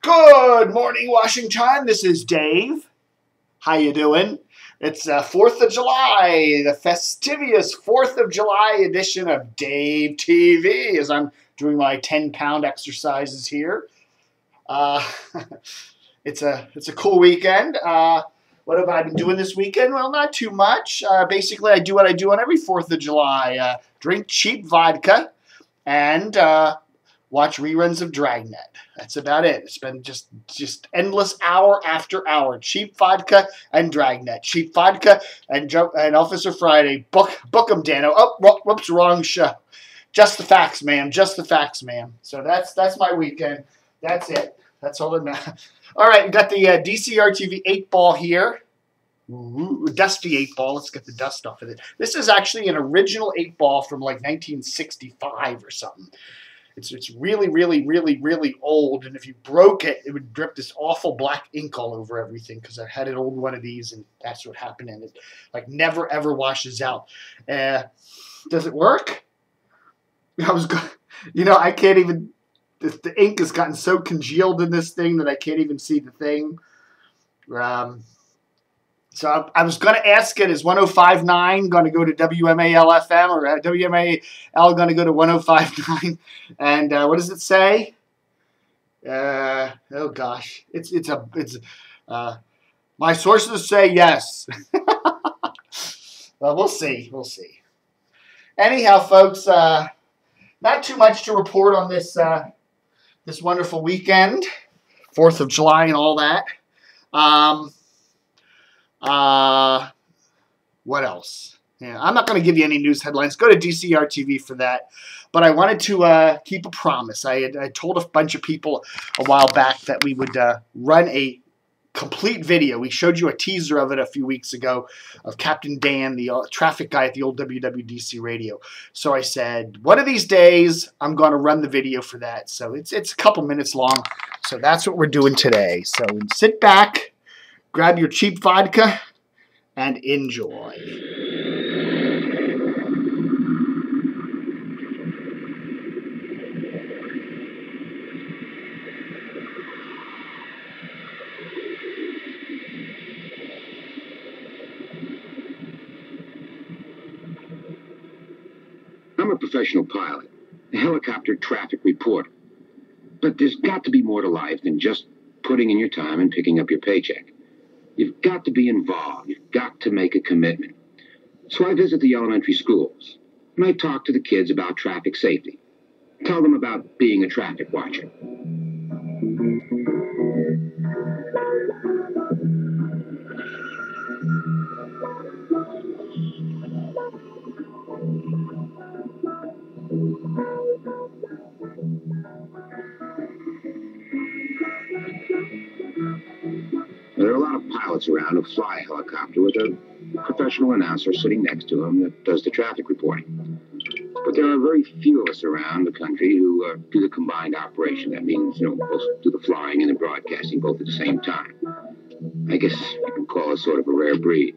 Good morning, Washington. This is Dave. How you doing? It's 4th of July, the fastidious 4th of July edition of Dave TV, as I'm doing my 10-pound exercises here. It's a cool weekend. What have I been doing this weekend? Well, not too much. Basically, I do what I do on every 4th of July. Drink cheap vodka and watch reruns of Dragnet. That's about it. It's been just endless hour after hour. Cheap vodka and Dragnet. Cheap vodka and Officer Friday. Book 'em, Dano. Oh, whoops, wrong show. Just the facts, ma'am. Just the facts, ma'am. So that's my weekend. That's it. That's all that matters. All right, we got the DCR TV 8-ball here. Ooh, dusty 8-ball. Let's get the dust off of it. This is actually an original 8-ball from like 1965 or something. It's really, really, really, really old, and if you broke it, it would drip this awful black ink all over everything, because I had an old one of these, and that's what happened, and it like never, ever washes out. Does it work? I can't even, the ink has gotten so congealed in this thing that I can't even see the thing. So I was going to ask it, is 105.9 going to go to WMAL-FM, or WMAL going to go to 105.9? And what does it say? Oh gosh, my sources say yes. Well, we'll see. We'll see. Anyhow, folks, not too much to report on this this wonderful weekend, 4th of July and all that. What else? Yeah, I'm not going to give you any news headlines. Go to DCR TV for that. But I wanted to keep a promise. I told a bunch of people a while back that we would run a complete video. We showed you a teaser of it a few weeks ago of Captain Dan, the traffic guy at the old WWDC radio. So I said, one of these days, I'm going to run the video for that. So it's a couple minutes long. So that's what we're doing today. So sit back, grab your cheap vodka, and enjoy. I'm a professional pilot, a helicopter traffic reporter. But there's got to be more to life than just putting in your time and picking up your paycheck. You've got to be involved. You've got to make a commitment. So I visit the elementary schools, and I talk to the kids about traffic safety. Tell them about being a traffic watcher. There are a lot of pilots around who fly a helicopter with a professional announcer sitting next to them that does the traffic reporting. But there are very few of us around the country who do the combined operation. That means, both do the flying and the broadcasting both at the same time. I guess you can call us sort of a rare breed.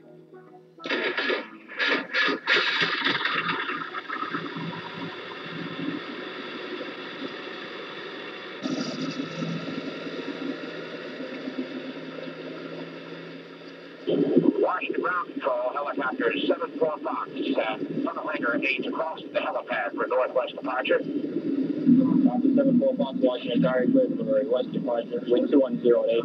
Washington Ground Control, helicopter 74 Fox, tunnel hangar 8 across the helipad for northwest departure. 74 Fox, Washington, direct clear for west departure, wind 2108.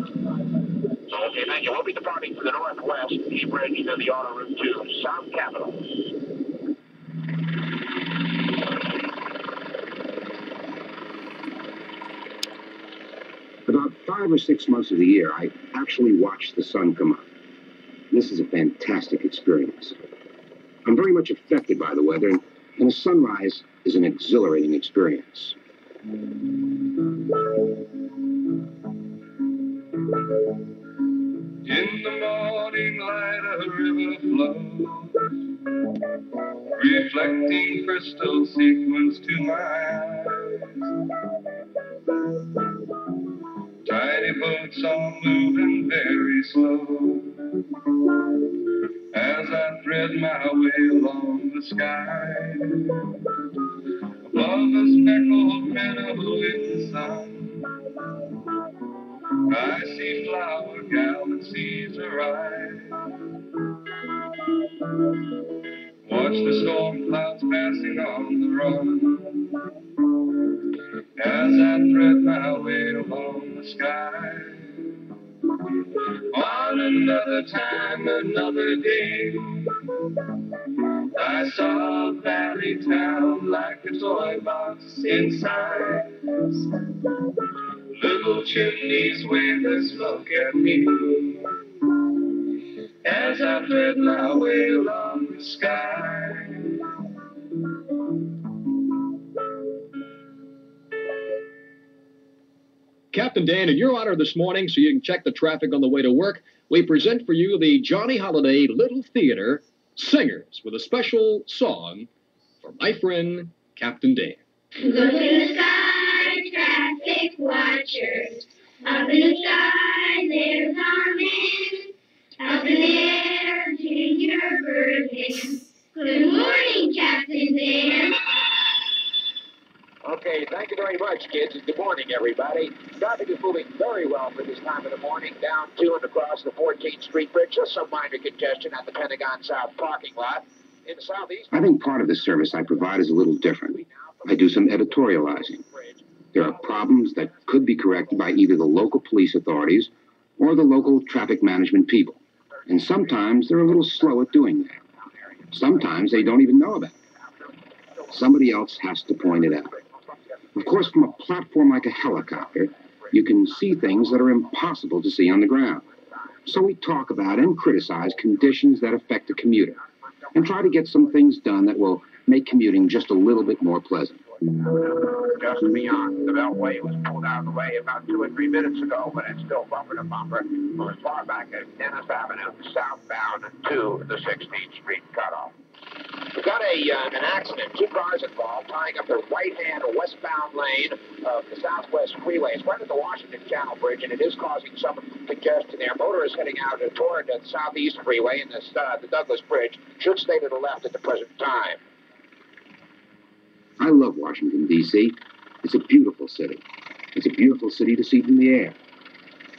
Okay, thank you. We'll be departing from the northwest, E-Bridge to the auto route to South Capitol. About 5 or 6 months of the year, I actually watch the sun come up. This is a fantastic experience. I'm very much affected by the weather, and a sunrise is an exhilarating experience. In the morning light a river flows, reflecting crystal sequence to my eyes. Tiny boats are moving very slow as I thread my way along the sky. Above the speckled meadow in the sun, I see flower galaxies arise. Watch the storm clouds passing on the run. As I thread my way along the sky. On another time, another day, I saw a valley town like a toy box inside. Little chimneys wave their smoke at me as I thread my way along the sky. Captain Dan, in your honor this morning, so you can check the traffic on the way to work, we present for you the Johnny Holiday Little Theater Singers with a special song for my friend, Captain Dan. Look in the sky, traffic watchers. Up in the sky, there's our man. Up in the air, gingerbread man. Good morning, Captain Dan. Okay, thank you very much, kids, and good morning, everybody. Traffic is moving very well for this time of the morning, down to and across the 14th Street Bridge. Just some minor congestion at the Pentagon South parking lot. In the southeast... I think part of the service I provide is a little different. I do some editorializing. There are problems that could be corrected by either the local police authorities or the local traffic management people. And sometimes they're a little slow at doing that. Sometimes they don't even know about it. Somebody else has to point it out. Of course, from a platform like a helicopter, you can see things that are impossible to see on the ground. So we talk about and criticize conditions that affect the commuter and try to get some things done that will make commuting just a little bit more pleasant. Just beyond the Beltway was pulled out of the way about 2 or 3 minutes ago, but it's still bumper to bumper from as far back as Dennis Avenue southbound to the 16th Street cutoff. We've got an accident, 2 cars involved, tying up the right-hand westbound lane of the Southwest Freeway. It's right at the Washington Channel Bridge, and it is causing some congestion there. Motorists heading out toward the Southeast Freeway and the Douglas Bridge should stay to the left at the present time. I love Washington, D.C. It's a beautiful city. It's a beautiful city to see from the air.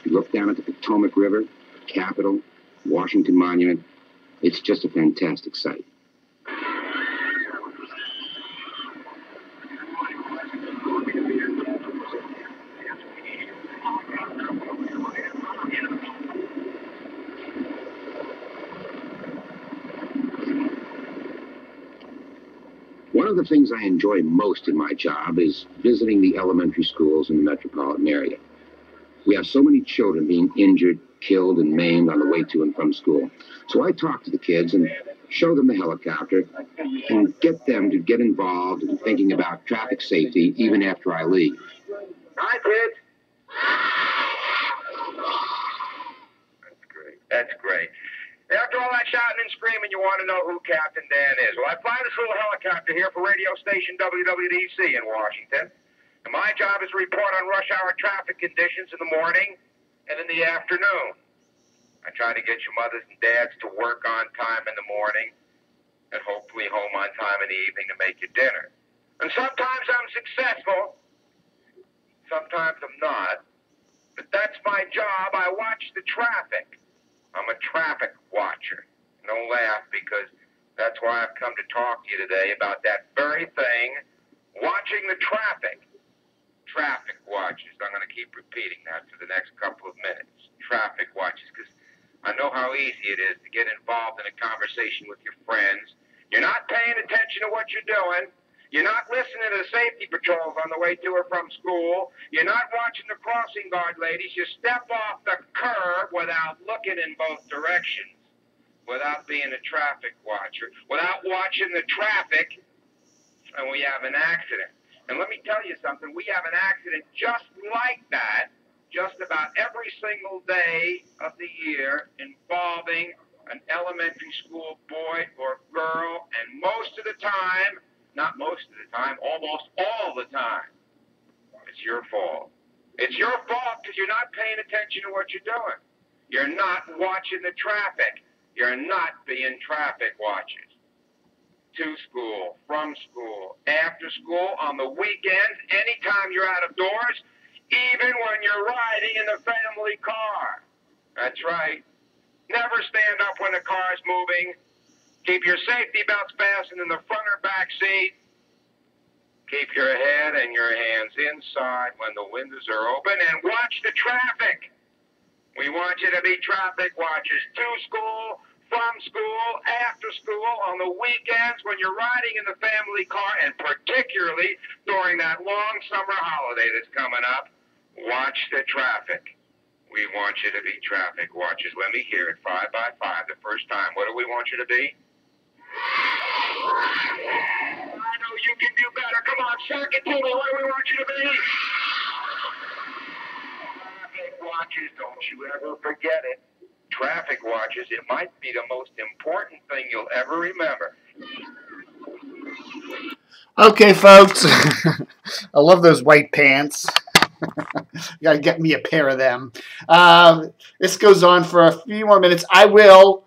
You look down at the Potomac River, Capitol, Washington Monument. It's just a fantastic sight. One of the things I enjoy most in my job is visiting the elementary schools in the metropolitan area. We have so many children being injured, killed, and maimed on the way to and from school. So I talk to the kids and show them the helicopter and get them to get involved in thinking about traffic safety even after I leave. Hi, kids. That's great. That's great. After all that shouting and screaming, you want to know who Captain Dan is. Well, I fly this little helicopter here for radio station WWDC in Washington. And my job is to report on rush hour traffic conditions in the morning and in the afternoon. I try to get your mothers and dads to work on time in the morning and hopefully home on time in the evening to make your dinner. And sometimes I'm successful. Sometimes I'm not. But that's my job. I watch the traffic. I'm a traffic watcher. Don't laugh, because that's why I've come to talk to you today about that very thing, watching the traffic. Traffic watches. I'm going to keep repeating that for the next couple of minutes. Traffic watches, because I know how easy it is to get involved in a conversation with your friends. You're not paying attention to what you're doing. You're not listening to the safety patrols on the way to or from school. You're not watching the crossing guard ladies. You step off the curb without looking in both directions, without being a traffic watcher, without watching the traffic, and we have an accident. And let me tell you something. We have an accident just like that just about every single day of the year involving an elementary school boy or girl, and most of the time, not most of the time, almost all the time, it's your fault. It's your fault because you're not paying attention to what you're doing. You're not watching the traffic. You're not being traffic watchers. To school, from school, after school, on the weekends, anytime you're out of doors, even when you're riding in the family car. That's right. Never stand up when the car's moving. Keep your safety belts fastened in the front or back seat. Keep your head and your hands inside when the windows are open, and watch the traffic. We want you to be traffic watchers to school, from school, after school, on the weekends when you're riding in the family car, and particularly during that long summer holiday that's coming up. Watch the traffic. We want you to be traffic watchers. Let me hear it 5 by 5 the first time. What do we want you to be? I know you can do better. Come on, shock it to me. What do we want you to be? Traffic watchers, don't you ever forget it. Traffic watchers, it might be the most important thing you'll ever remember. Okay, folks. I love those white pants. You gotta get me a pair of them. This goes on for a few more minutes. I will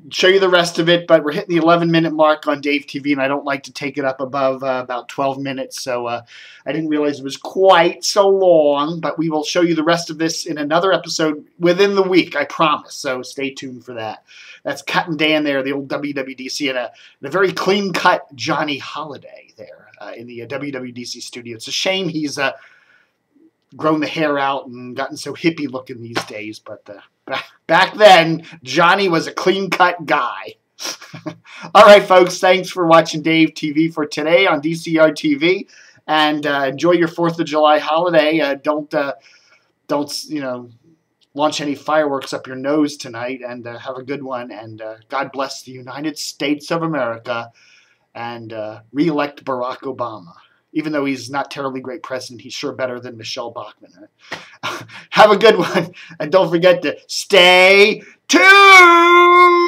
show you the rest of it, but we're hitting the 11-minute mark on Dave TV, and I don't like to take it up above about 12 minutes, so I didn't realize it was quite so long, but we will show you the rest of this in another episode within the week, I promise, so stay tuned for that. That's Cut and Dan there, the old WWDC, and a very clean-cut Johnny Holiday there in the WWDC studio. It's a shame he's grown the hair out and gotten so hippie looking these days, but back then, Johnny was a clean-cut guy. All right, folks, thanks for watching Dave TV for today on DCR TV, and enjoy your 4th of July holiday. Don't launch any fireworks up your nose tonight, and have a good one, and God bless the United States of America, and re-elect Barack Obama. Even though he's not terribly great president, he's sure better than Michelle Bachmann. Have a good one, and don't forget to stay tuned!